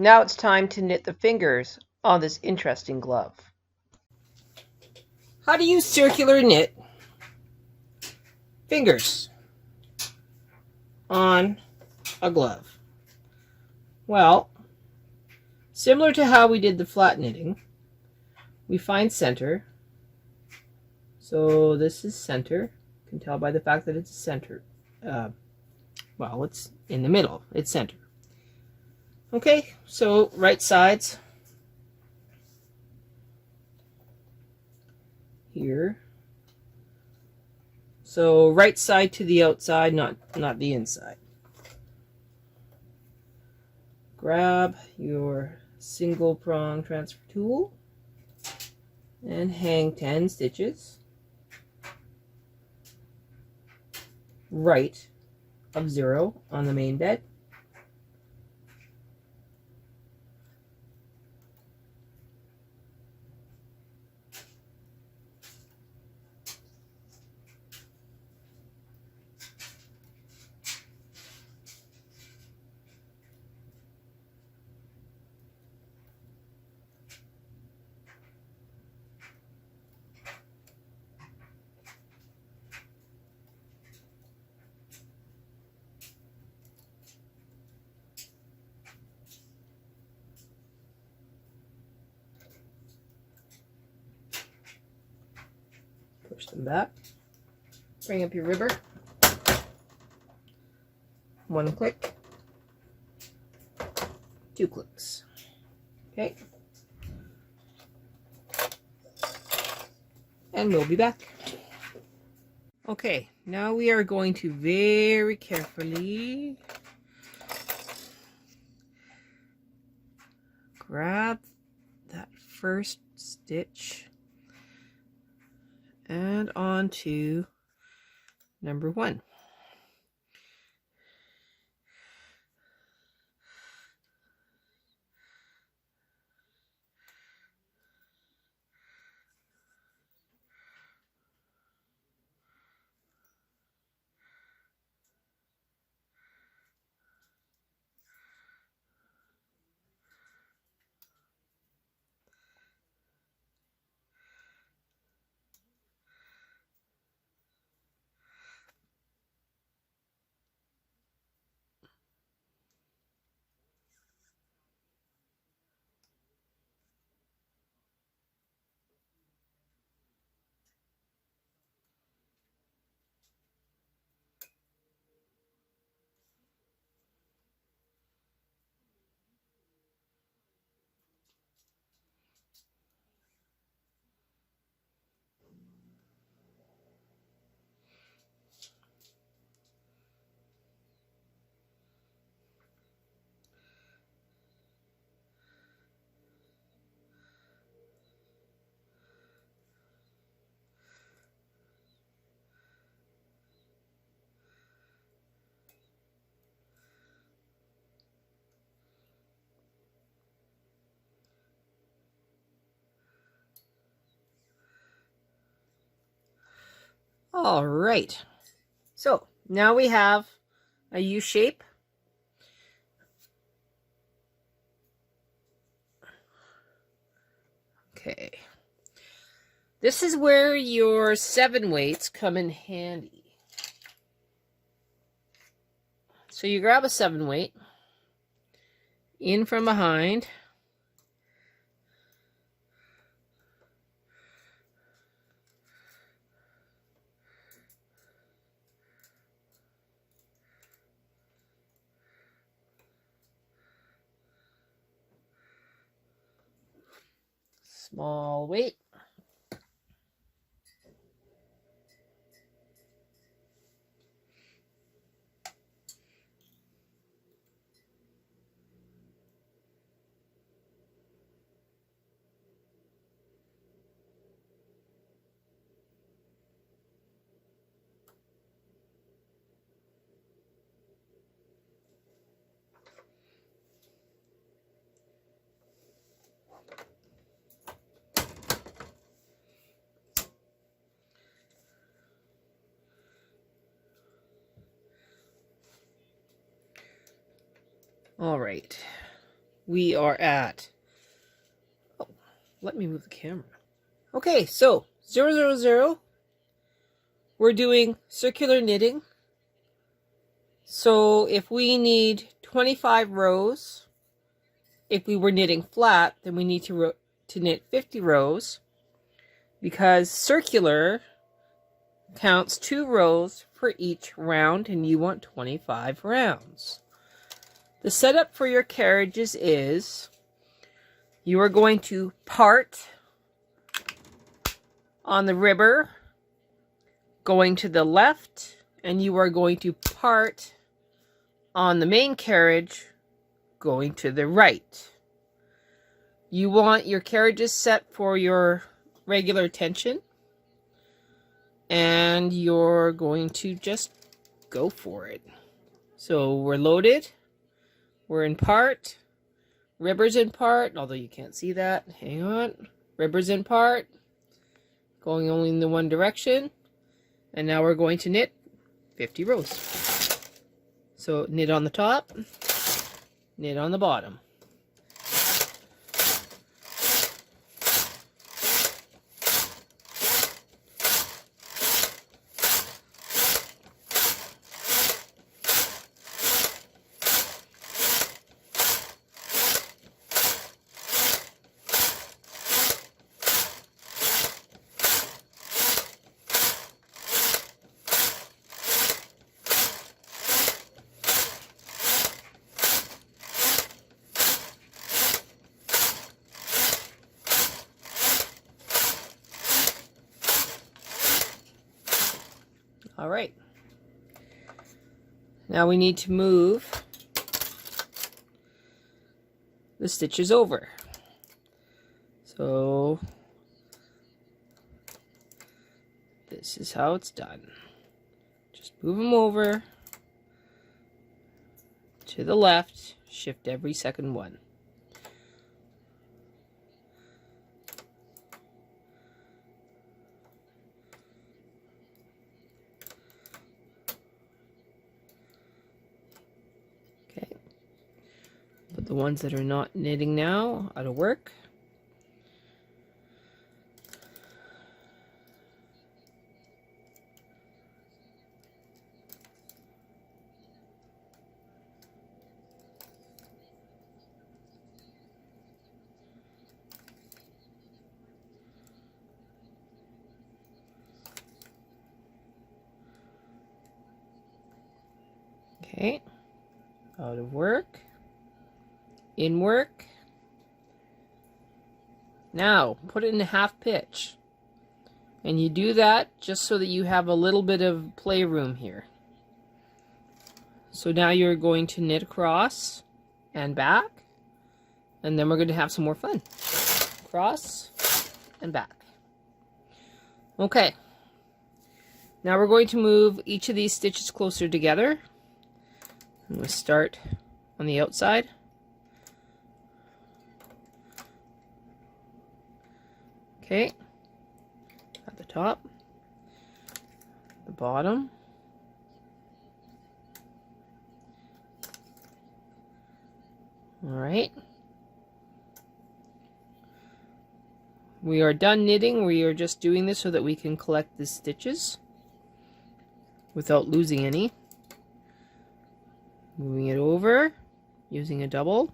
now it's time to knit the fingers on this interesting glove. How to use circular knit fingers on a glove. Well, similar to how we did the flat knitting, we find center. So this is center. You can tell by the fact that it's center. Well, it's in the middle. It's center. Okay, so right sides here. So right side to the outside, not the inside. Grab your single prong transfer tool and hang 10 stitches right of 0 on the main bed. Push them back. Bring up your ribber. One click. 2 clicks. Okay. And we'll be back. Okay, now we are going to very carefully grab that first stitch and onto number 1. All right. So now we have a U shape. Okay. This is where your 7 weights come in handy. So you grab a 7 weight in from behind. Small weight. All right. we are at, oh, let me move the camera. Okay, so 0, 0, 0, we're doing circular knitting. So if we need 25 rows, if we were knitting flat, then we need to knit 50 rows, because circular counts 2 rows for each round, and you want 25 rounds. The setup for your carriages is you are going to part on the ribber going to the left, and you are going to part on the main carriage going to the right. You want your carriages set for your regular tension, and you're going to just go for it. So we're loaded, we're in part, ribbers in part, although you can't see that, hang on, ribbers in part, going only in the one direction, and now we're going to knit 50 rows. So knit on the top, knit on the bottom. All right. Now we need to move the stitches over. So this is how it's done. Just move them over to the left, shift every second one. Put the ones that are not knitting now out of work. Okay, out of work. In work. Now put it in a half pitch, and you do that just so that you have a little bit of playroom here. So now you're going to knit across and back, and then we're going to have some more fun. Cross and back. Okay, now we're going to move each of these stitches closer together. I'm going to start on the outside. Okay, at the top, the bottom, all right. We are done knitting. We are just doing this so that we can collect the stitches without losing any. Moving it over, using a double,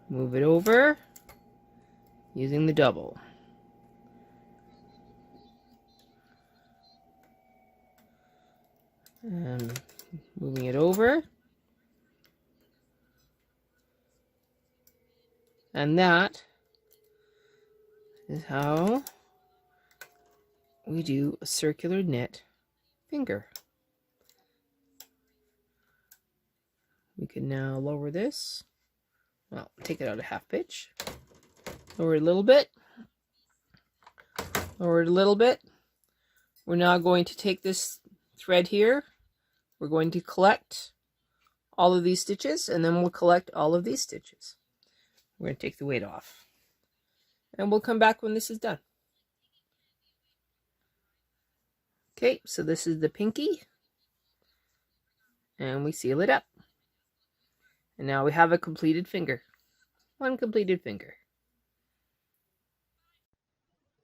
move it over, using the double. And moving it over. And that is how we do a circular knit finger. We can now lower this. Well, take it out a half pitch. Lower it a little bit. Lower it a little bit. We're now going to take this thread here. We're going to collect all of these stitches, and then we'll collect all of these stitches. We're going to take the weight off. And we'll come back when this is done. Okay, so this is the pinky. And we seal it up. And now we have a completed finger. One completed finger.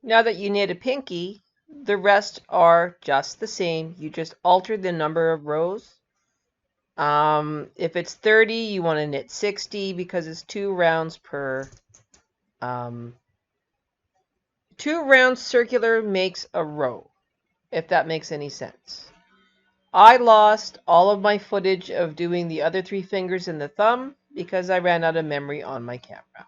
Now that you knit a pinky, the rest are just the same. You just alter the number of rows. If it's 30, you want to knit 60 because it's 2 rounds per 2 rounds circular makes a row, if that makes any sense. I lost all of my footage of doing the other 3 fingers and the thumb because I ran out of memory on my camera.